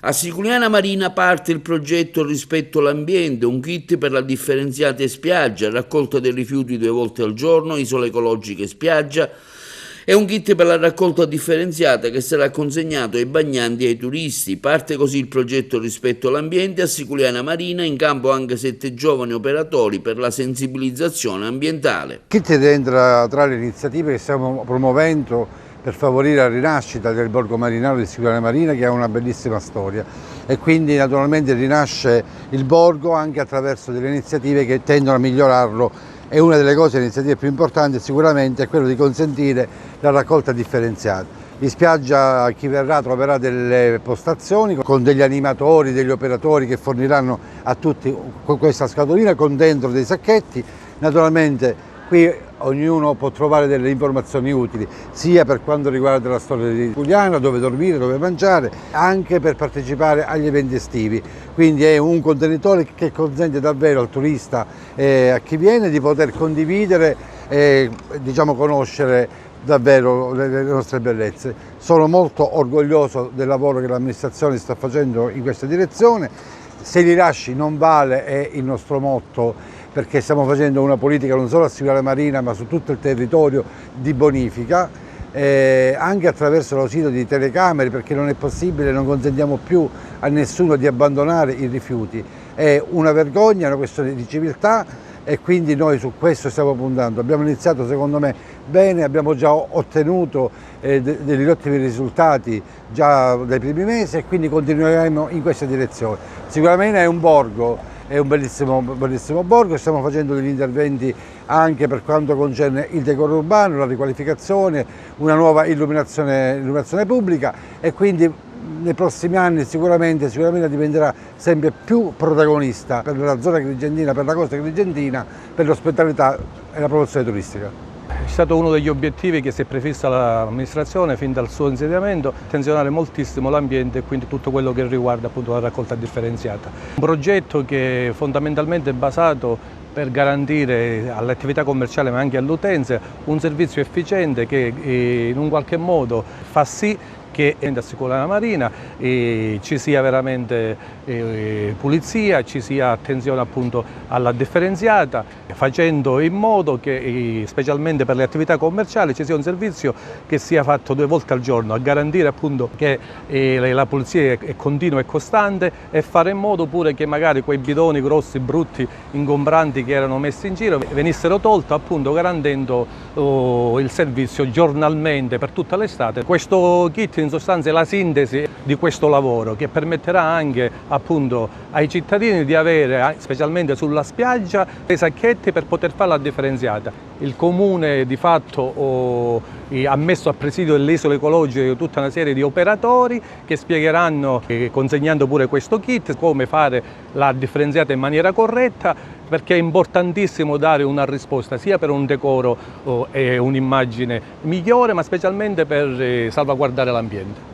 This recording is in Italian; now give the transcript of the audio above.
A Siculiana Marina parte il progetto Rispetto l'ambiente, un kit per la differenziata spiaggia, raccolta dei rifiuti 2 volte al giorno, isole ecologiche spiaggia e un kit per la raccolta differenziata che sarà consegnato ai bagnanti e ai turisti. Parte così il progetto Rispetto l'ambiente. A Siculiana Marina in campo anche 7 giovani operatori per la sensibilizzazione ambientale. Il kit rientra tra le iniziative che stiamo promuovendo per favorire la rinascita del borgo marinaro di Siculiana Marina, che ha una bellissima storia, e quindi naturalmente rinasce il borgo anche attraverso delle iniziative che tendono a migliorarlo, e una delle cose, le iniziative più importanti sicuramente è quello di consentire la raccolta differenziata. In spiaggia chi verrà troverà delle postazioni con degli animatori, degli operatori che forniranno a tutti questa scatolina con dentro dei sacchetti. Naturalmente qui ognuno può trovare delle informazioni utili, sia per quanto riguarda la storia di Siculiana, dove dormire, dove mangiare, anche per partecipare agli eventi estivi. Quindi è un contenitore che consente davvero al turista e a chi viene di poter condividere e conoscere davvero le nostre bellezze. Sono molto orgoglioso del lavoro che l'amministrazione sta facendo in questa direzione. Se li lasci non vale è il nostro motto, perché stiamo facendo una politica non solo a Siculiana Marina ma su tutto il territorio di bonifica, anche attraverso l'ausilio di telecamere, perché non è possibile, non consentiamo più a nessuno di abbandonare i rifiuti. È una vergogna, è una questione di civiltà, e quindi noi su questo stiamo puntando. Abbiamo iniziato secondo me bene, abbiamo già ottenuto degli ottimi risultati già dai primi mesi, e quindi continueremo in questa direzione. Sicuramente è un borgo, è un bellissimo borgo, stiamo facendo degli interventi anche per quanto concerne il decoro urbano, la riqualificazione, una nuova illuminazione pubblica, e quindi nei prossimi anni sicuramente diventerà sempre più protagonista per la zona agrigentina, per la costa agrigentina, per l'ospitalità e la promozione turistica. È stato uno degli obiettivi che si è prefissa l'amministrazione fin dal suo insediamento, attenzionare moltissimo l'ambiente e quindi tutto quello che riguarda appunto la raccolta differenziata. Un progetto che fondamentalmente è basato per garantire alle attività commerciali ma anche all'utenza un servizio efficiente che in un qualche modo fa sì che a Siculiana Marina ci sia veramente pulizia, ci sia attenzione appunto alla differenziata, facendo in modo che specialmente per le attività commerciali ci sia un servizio che sia fatto 2 volte al giorno, a garantire appunto che la pulizia è continua e costante, e fare in modo pure che magari quei bidoni grossi, brutti, ingombranti che erano messi in giro venissero tolti, appunto garantendo il servizio giornalmente per tutta l'estate. Questo kit in sostanza è la sintesi di questo lavoro, che permetterà anche appunto ai cittadini di avere, specialmente sulla spiaggia, dei sacchetti per poter fare la differenziata. Il comune di fatto ha messo a presidio delle isole ecologiche tutta una serie di operatori che spiegheranno, consegnando pure questo kit, come fare la differenziata in maniera corretta, perché è importantissimo dare una risposta sia per un decoro e un'immagine migliore, ma specialmente per salvaguardare l'ambiente.